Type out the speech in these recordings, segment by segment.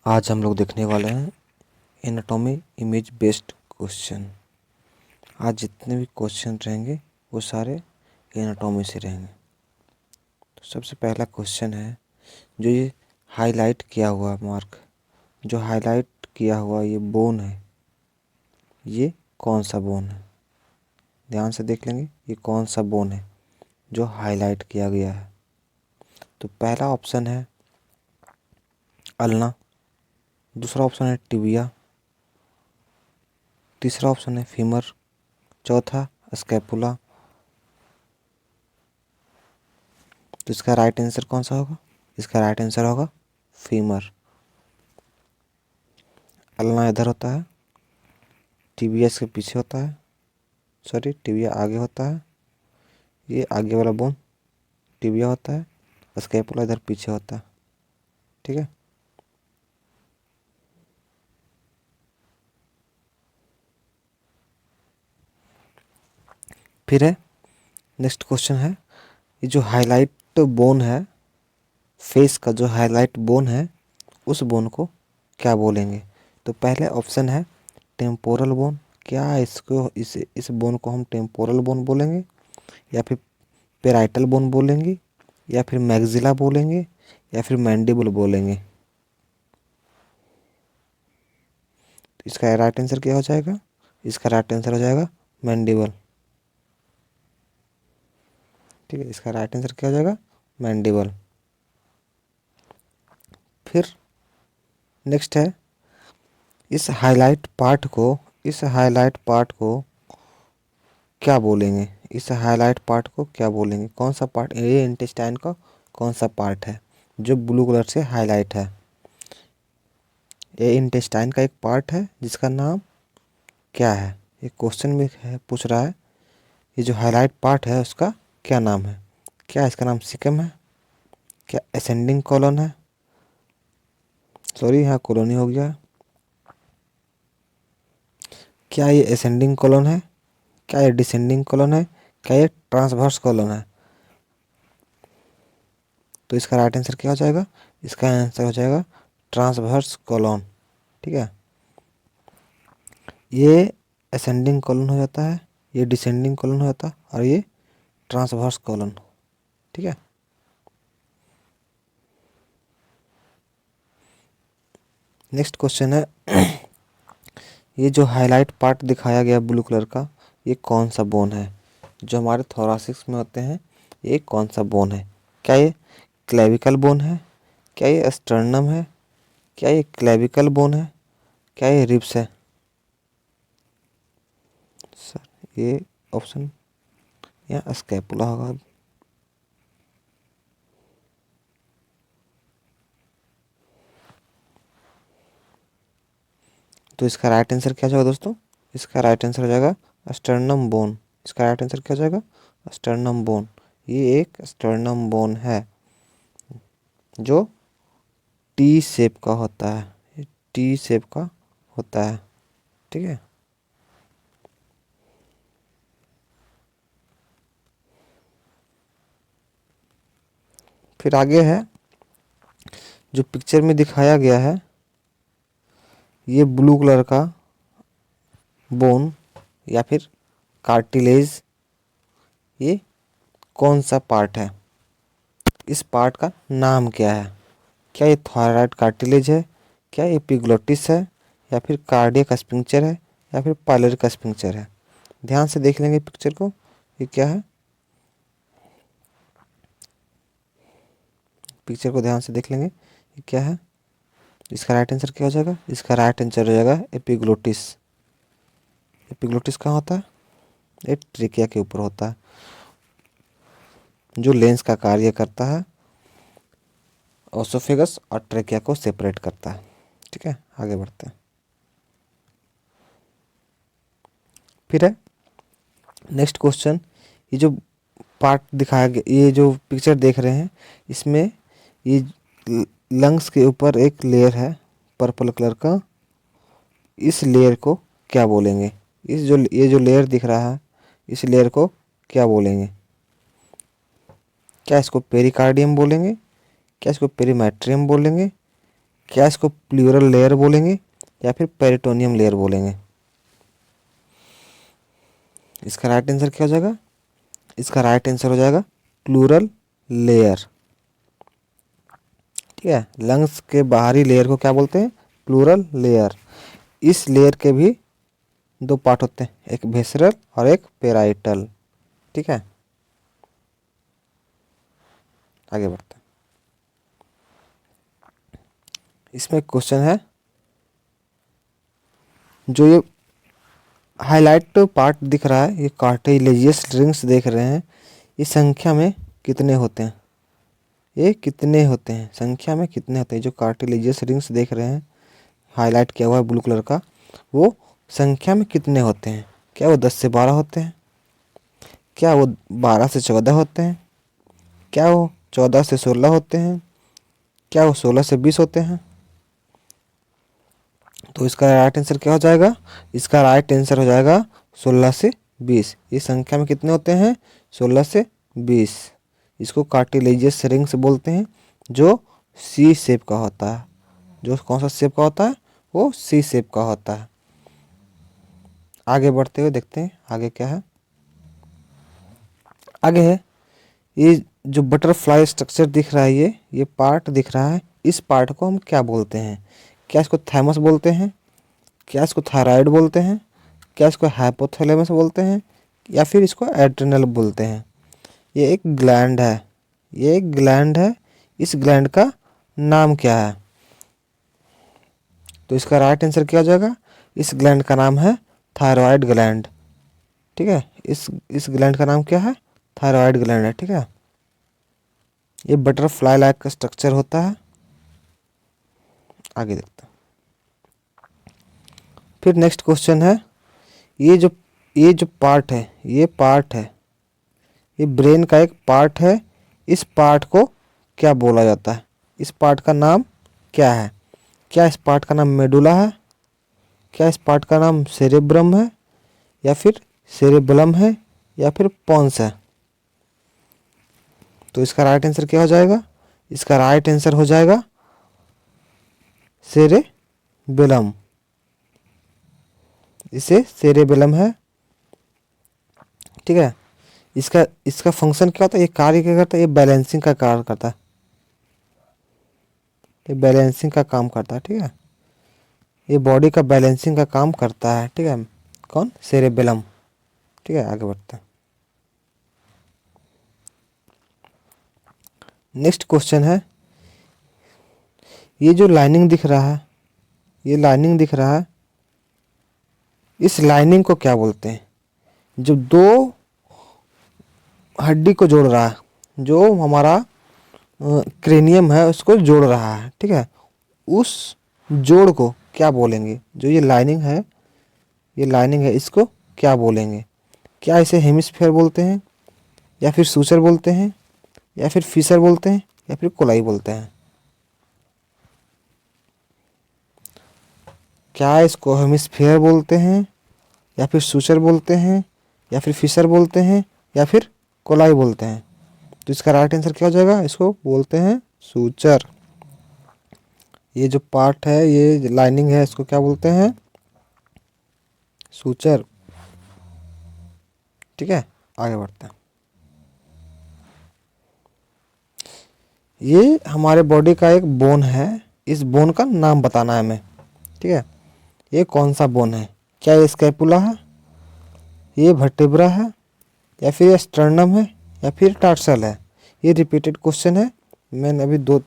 आज हम लोग देखने वाले हैं एनाटॉमी इमेज बेस्ड क्वेश्चन। आज जितने भी क्वेश्चन रहेंगे वो सारे एनाटॉमी से रहेंगे। तो सबसे पहला क्वेश्चन है, जो ये हाईलाइट किया हुआ मार्क, जो हाईलाइट किया हुआ ये बोन है, ये कौन सा बोन है? ध्यान से देख लेंगे ये कौन सा बोन है जो हाईलाइट किया गया है। तो पहला ऑप्शन है अल्ना, दूसरा ऑप्शन है टिबिया, तीसरा ऑप्शन है फीमर, चौथा स्कैपुला। तो इसका राइट आंसर कौन सा होगा? इसका राइट आंसर होगा फीमर। अल्ना इधर होता है, टिबिया इसके पीछे होता है, सॉरी टिबिया आगे होता है, ये आगे वाला बोन टिबिया होता है, स्कैपुला इधर पीछे होता है। ठीक है, फिर है नेक्स्ट क्वेश्चन है, ये जो हाईलाइट बोन है, फेस का जो हाईलाइट बोन है, उस बोन को क्या बोलेंगे? तो पहले ऑप्शन है टेम्पोरल बोन। क्या इसको इस बोन को हम टेम्पोरल बोन बोलेंगे, या फिर पेराइटल बोन बोलेंगे, या फिर मैग्जिला बोलेंगे, या फिर मैंडिबल बोलेंगे? तो इसका राइट आंसर क्या हो जाएगा? इसका राइट आंसर हो जाएगा मैंडिबल। ठीक है, इसका राइट आंसर क्या हो जाएगा? मैंडिबल। फिर नेक्स्ट है, इस हाईलाइट पार्ट को क्या बोलेंगे? इस हाईलाइट पार्ट को क्या बोलेंगे? कौन सा पार्ट? ये इंटेस्टाइन का कौन सा पार्ट है जो ब्लू कलर से हाईलाइट है? ये इंटेस्टाइन का एक पार्ट है जिसका नाम क्या है? ये क्वेश्चन में है, पूछ रहा है ये जो हाईलाइट पार्ट है उसका क्या नाम है? क्या इसका नाम सिकम है? क्या असेंडिंग कॉलन है? सॉरी यहाँ कॉलोनी हो गया। क्या ये असेंडिंग कॉलन है? क्या ये डिसेंडिंग कॉलन है? क्या ये ट्रांसवर्स कॉलन है? तो इसका राइट आंसर क्या हो जाएगा? इसका आंसर हो जाएगा ट्रांसवर्स कॉलन। ठीक है, ये असेंडिंग कॉलन हो जाता है, ये डिसेंडिंग कॉलन हो जाता है, और ये ट्रांसवर्स कॉलन। ठीक है, नेक्स्ट क्वेश्चन है, ये जो हाईलाइट पार्ट दिखाया गया ब्लू कलर का, ये कौन सा बोन है? जो हमारे थोरासिक्स में होते हैं, ये कौन सा बोन है? क्या ये क्लेविकल बोन है? क्या ये स्टर्नम है? क्या ये क्लेविकल बोन है? क्या ये रिब्स है? सर ये ऑप्शन यहाँ स्कैपुला होगा। तो इसका राइट आंसर क्या जाएगा दोस्तों? इसका राइट आंसर हो जाएगा स्टर्नम बोन। इसका राइट आंसर क्या हो जाएगा? Sternum bone. ये एक स्टर्नम बोन है जो टी शेप का होता है, ये टी शेप का होता है। ठीक है, फिर आगे है, जो पिक्चर में दिखाया गया है, ये ब्लू कलर का बोन या फिर कार्टिलेज, ये कौन सा पार्ट है? इस पार्ट का नाम क्या है? क्या ये थायराइड कार्टिलेज है? क्या ये एपिग्लोटिस है? या फिर कार्डियक स्फिंक्टर है? या फिर पायलोरिक स्फिंक्टर है? ध्यान से देख लेंगे पिक्चर को, ये क्या है? पिक्चर को ध्यान से देख लेंगे, ये क्या है? इसका राइट आंसर क्या हो जाएगा? इसका राइट आंसर हो जाएगा एपिग्लोटिस। एपिग्लोटिस कहाँ होता है? ये ट्रेकिया के ऊपर होता है, जो लेंस का कार्य करता है, ओसोफेगस और ट्रेकिया को सेपरेट करता है। ठीक है, आगे बढ़ते हैं। फिर है नेक्स्ट क्वेश्चन, ये जो पार्ट दिखाया गया, ये जो पिक्चर देख रहे हैं, इसमें ये लंग्स के ऊपर एक लेयर है पर्पल कलर का, इस लेयर को क्या बोलेंगे? ये जो लेयर दिख रहा है, इस लेयर को क्या बोलेंगे? क्या इसको पेरिकार्डियम बोलेंगे? क्या इसको पेरीमेट्रियम बोलेंगे? क्या इसको प्लूरल लेयर बोलेंगे या फिर पेरिटोनियम लेयर बोलेंगे? इसका राइट आंसर क्या हो जाएगा? इसका राइट आंसर हो जाएगा प्लूरल लेयर। ठीक है, लंग्स के बाहरी लेयर को क्या बोलते हैं? Plural layer. इस लेयर के भी दो पार्ट होते हैं, एक विसरल और एक पेराइटल। ठीक है, आगे बढ़ते हैं। इसमें क्वेश्चन है, जो ये हाईलाइट पार्ट दिख रहा है, ये कार्टिलेजियस रिंग्स देख रहे हैं, ये संख्या में कितने होते हैं? ये कितने होते हैं, संख्या में कितने होते हैं? जो कार्टिलेजियस रिंग्स देख रहे हैं, हाईलाइट किया हुआ है ब्लू कलर का, वो संख्या में कितने होते हैं? क्या वो 10 से 12 होते हैं? क्या वो 12 से 14 होते हैं? क्या वो 14 से 16 होते हैं? क्या वो 16 से 20 होते हैं? तो इसका राइट आंसर क्या हो जाएगा? इसका राइट आंसर हो जाएगा 16 से 20। ये संख्या में कितने होते हैं? 16 से 20। इसको कार्टिलेजियस रिंग्स बोलते हैं, जो सी शेप का होता है। जो कौन सा शेप का होता है? वो सी शेप का होता है। आगे बढ़ते हुए देखते हैं आगे क्या है। आगे है, ये जो बटरफ्लाई स्ट्रक्चर दिख रहा है, ये पार्ट दिख रहा है, इस पार्ट को हम क्या बोलते हैं? क्या इसको थैमस बोलते हैं? क्या इसको थायराइड बोलते हैं? क्या इसको हाइपोथैलेमस बोलते हैं? या फिर इसको एड्रिनल बोलते हैं? ये एक ग्लैंड है, ये एक ग्लैंड है। इस ग्लैंड का नाम क्या है? तो इसका राइट आंसर क्या हो जाएगा? इस ग्लैंड का नाम है थायराइड ग्लैंड। ठीक है, इस ग्लैंड का नाम क्या है? थायराइड ग्लैंड है। ठीक है, ये बटरफ्लाई लाइक का स्ट्रक्चर होता है। आगे देखते हैं। फिर नेक्स्ट क्वेश्चन है, ये जो पार्ट है, ये ब्रेन का एक पार्ट है। इस पार्ट को क्या बोला जाता है? इस पार्ट का नाम क्या है? क्या इस पार्ट का नाम मेडुला है? क्या इस पार्ट का नाम सेरेब्रम है, या फिर सेरेबलम है, या फिर पॉन्स है? तो इसका राइट आंसर क्या हो जाएगा? इसका राइट आंसर हो जाएगा सेरेबेलम। इसे सेरेबेलम है। ठीक है, इसका फंक्शन क्या होता है? ये कार्य क्या करता है? ये बैलेंसिंग का कार्य करता है, ये बैलेंसिंग का काम करता है। ठीक है, ये बॉडी का बैलेंसिंग का काम करता है। ठीक है, कौन? सेरेबेलम। ठीक है, आगे बढ़ते हैं। नेक्स्ट क्वेश्चन है, ये जो लाइनिंग दिख रहा है, ये लाइनिंग दिख रहा है, इस लाइनिंग को क्या बोलते हैं? जो दो हड्डी को जोड़ रहा है, जो हमारा क्रेनियम है उसको जोड़ रहा है। ठीक है, उस जोड़ को क्या बोलेंगे? जो ये लाइनिंग है, ये लाइनिंग है, इसको क्या बोलेंगे? क्या इसे हेमिस्फीयर बोलते हैं, या फिर सूचर बोलते हैं, या फिर फिशर बोलते हैं, या फिर कोलाई बोलते हैं? क्या इसको हेमिस्फीयर बोलते हैं, या फिर सूचर बोलते हैं, या फिर फिशर बोलते हैं, या फिर कोलाई बोलते हैं? तो इसका राइट आंसर क्या हो जाएगा? इसको बोलते हैं सूचर। ये जो पार्ट है, ये लाइनिंग है, इसको क्या बोलते हैं? सूचर। ठीक है, आगे बढ़ते हैं। ये हमारे बॉडी का एक बोन है, इस बोन का नाम बताना है हमें। ठीक है, ये कौन सा बोन है? क्या ये स्कैपुला है, ये वर्टेब्रा है, या फिर ये स्टर्नम है, या फिर टार्सल है? ये रिपीटेड क्वेश्चन है, मैंने अभी दो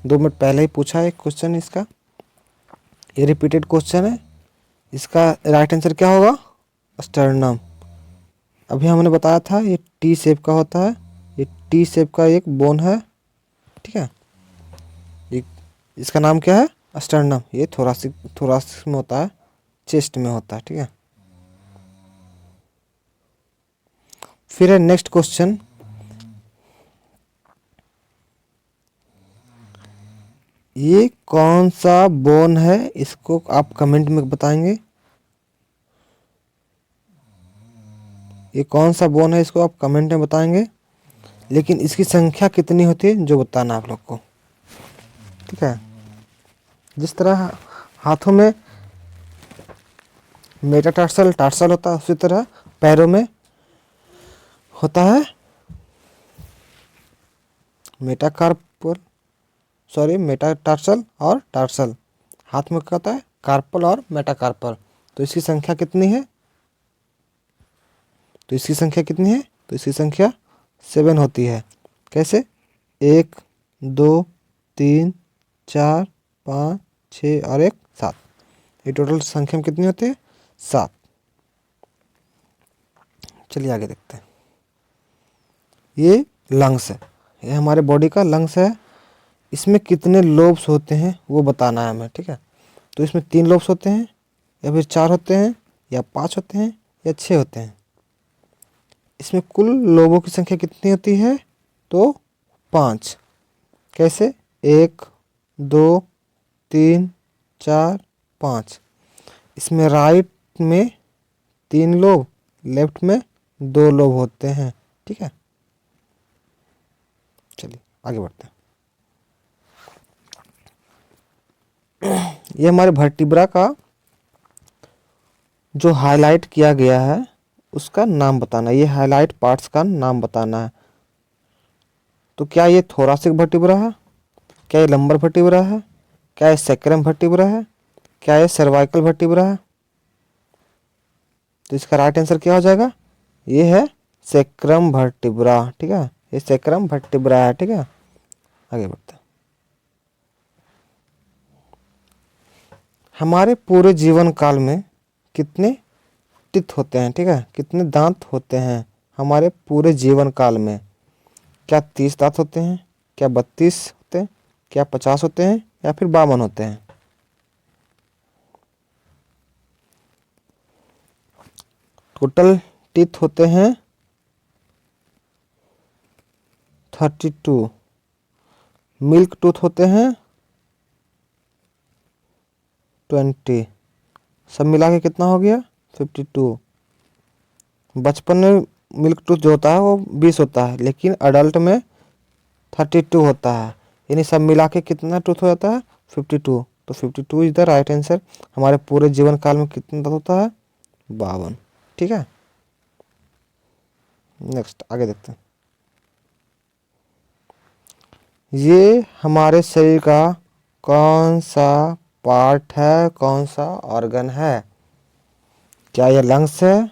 मिनट पहले ही पूछा है क्वेश्चन इसका। ये रिपीटेड क्वेश्चन है, इसका राइट आंसर क्या होगा? स्टर्नम। अभी हमने बताया था ये टी शेप का होता है, ये टी शेप का एक बोन है। ठीक है, ये इसका नाम क्या है? स्टर्नम। ये थोरासिक में होता है, चेस्ट में होता है। ठीक है, फिर है नेक्स्ट क्वेश्चन, ये कौन सा बोन है? इसको आप कमेंट में बताएंगे। ये कौन सा बोन है, इसको आप कमेंट में बताएंगे, लेकिन इसकी संख्या कितनी होती है जो बताना आप लोग को। ठीक है, जिस तरह हाथों में मेटाटार्सल टार्सल होता है, उसी तरह पैरों में होता है मेटाटार्सल और टार्सल। हाथ में क्या होता है? कार्पल और मेटाकार्पल। तो इसकी संख्या कितनी है? तो इसकी संख्या 7 होती है। कैसे? 1 2 3 4 5 6 और 1 7। ये टोटल संख्या में कितनी होती है? 7। चलिए आगे देखते हैं। ये लंग्स है, ये हमारे बॉडी का लंग्स है। इसमें कितने लोब्स होते हैं वो बताना है हमें, ठीक है। तो इसमें 3 लोब्स होते हैं, या फिर 4 होते हैं, या 5 होते हैं, या 6 होते हैं। इसमें कुल लोबों की संख्या कितनी होती है? तो 5। कैसे? 1 2 3 4 5। इसमें राइट में 3 लोब, लेफ्ट में 2 लोब होते हैं, ठीक है। चलिए आगे बढ़ते हैं। ये हमारे वर्टिब्रा का जो हाईलाइट किया गया है उसका नाम बताना है। ये हाईलाइट पार्ट्स का नाम बताना है। तो क्या ये थोरासिक वर्टिब्रा है? क्या ये लंबर वर्टिब्रा है? क्या ये सैक्रम वर्टिब्रा है? क्या ये सर्वाइकल वर्टिब्रा है? तो इसका राइट आंसर क्या हो जाएगा? ये है सैक्रम वर्टिब्रा, ठीक है। ये सैक्रम वर्टिब्रा है, ठीक है। आगे बढ़ते हैं। हमारे पूरे जीवन काल में कितने टिथ होते हैं, ठीक है, कितने दांत होते हैं हमारे पूरे जीवन काल में? क्या 30 दांत होते हैं? क्या 32 होते हैं? क्या 50 होते हैं? या फिर 52 होते हैं? टोटल टिथ होते हैं 32। मिल्क टूथ होते हैं 20। सब मिला के कितना हो गया? 52। बचपन में मिल्क टूथ जो होता है वो 20 होता है, लेकिन अडल्ट में 32 होता है। यानी सब मिला के कितना टूथ हो जाता है? 52। तो 52 इज द राइट आंसर। हमारे पूरे जीवन काल में कितना दांत होता है? 52, ठीक है। नेक्स्ट आगे देखते हैं। ये हमारे शरीर का कौन सा पार्ट है, कौन सा ऑर्गन है? क्या ये लंग्स है?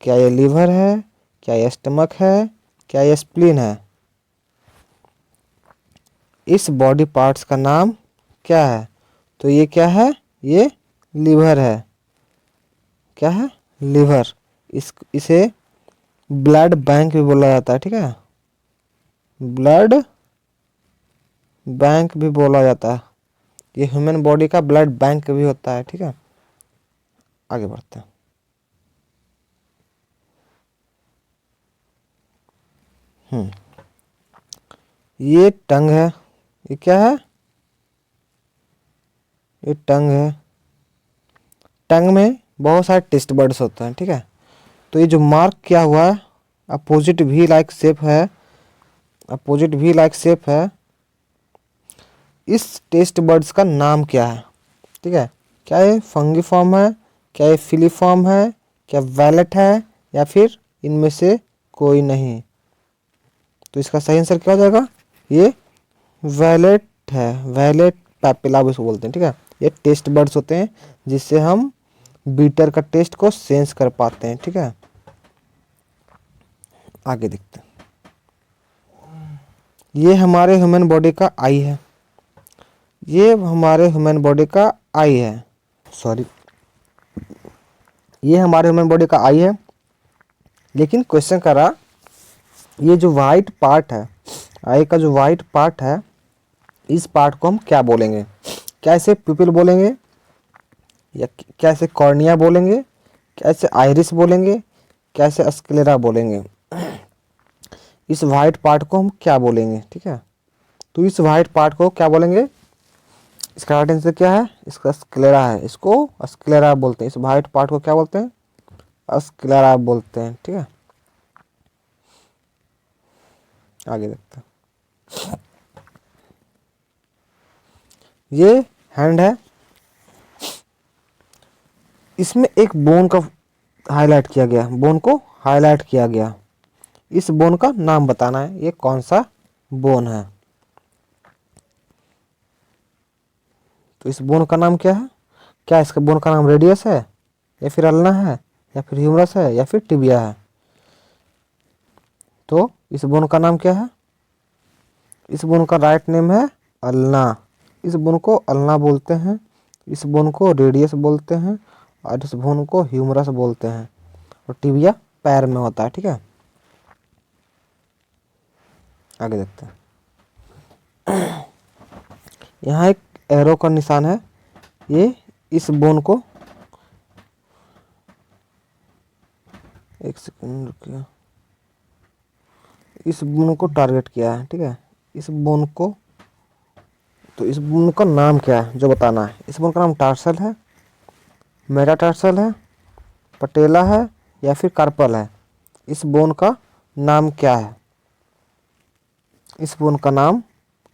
क्या ये लीवर है? क्या ये स्टमक है? क्या ये स्प्लीन है? इस बॉडी पार्ट्स का नाम क्या है? तो ये क्या है? ये लीवर है। क्या है? लीवर। इसे ब्लड बैंक भी बोला जाता है, ठीक है। ब्लड बैंक भी बोला जाता है। ये ह्यूमन बॉडी का ब्लड बैंक भी होता है, ठीक है। आगे बढ़ते हैं। ये टंग है। ये क्या है? ये टंग है। टंग में बहुत सारे टेस्ट बर्ड्स होते हैं, ठीक है। तो ये जो मार्क किया हुआ है अपोजिट वी लाइक शेप है, अपोजिट वी लाइक शेप है, इस टेस्ट बर्ड्स का नाम क्या है? ठीक है। क्या ये फंगीफॉर्म है? क्या ये फिलीफॉर्म है? क्या वैलेट है? या फिर इनमें से कोई नहीं? तो इसका सही आंसर क्या हो जाएगा? ये वैलेट है। वैलेट पैपिला भी इसको बोलते हैं, ठीक है। ये टेस्ट बर्ड्स होते हैं जिससे हम बीटर का टेस्ट को सेंस कर पाते हैं, ठीक है। आगे देखते हैं। ये हमारे ह्यूमन बॉडी का आई है। ये हमारे ह्यूमन बॉडी का आई है, सॉरी, ये हमारे ह्यूमन बॉडी का आई है। लेकिन क्वेश्चन कर रहा, ये जो वाइट पार्ट है, आई का जो वाइट पार्ट है, इस पार्ट को हम क्या बोलेंगे? क्या इसे प्यूपिल बोलेंगे, या क्या इसे कॉर्निया बोलेंगे, क्या इसे आइरिस बोलेंगे, क्या इसे स्क्लेरा बोलेंगे? इस वाइट पार्ट को हम क्या बोलेंगे? ठीक है, तो इस वाइट पार्ट को क्या बोलेंगे? इसका राइट आंसर क्या है? इसका स्क्लेरा है। इसको स्क्लेरा बोलते हैं। इस वाइट पार्ट को क्या बोलते हैं? स्क्लेरा बोलते हैं, ठीक है। आगे देखते हैं। ये हैंड है, इसमें एक बोन का हाईलाइट किया गया, बोन को हाईलाइट किया गया। इस बोन का नाम बताना है, ये कौन सा बोन है। तो इस बोन का नाम क्या है? क्या इसके बोन का नाम रेडियस है, या फिर अल्ना है, या फिर ह्यूमरस है, या फिर टिबिया है? तो इस बोन का नाम क्या है? इस बोन का राइट नेम है अल्ना। इस बोन को अल्ना बोलते हैं, इस बोन को रेडियस बोलते हैं, और इस बोन को ह्यूमरस बोलते हैं। और टिबिया पैर में होता है। ठीक है, आगे देखते हैं। यहाँ एक एरो का निशान है, ये इस बोन को, एक सेकंड रुकिए, इस बोन को टारगेट किया है। ठीक है, इस बोन को, तो इस बोन का नाम क्या है जो बताना है। इस बोन का नाम टार्सल है, मेटाटार्सल है, पटेला है, या फिर कार्पल है? इस बोन का नाम क्या है? इस बोन का नाम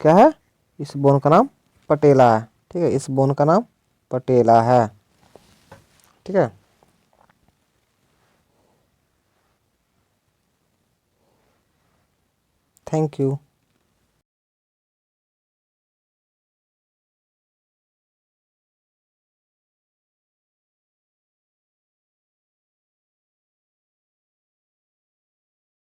क्या है? इस बोन का नाम पटेला है। ठीक है, इस बोन का नाम पटेला है। ठीक है, थैंक यू।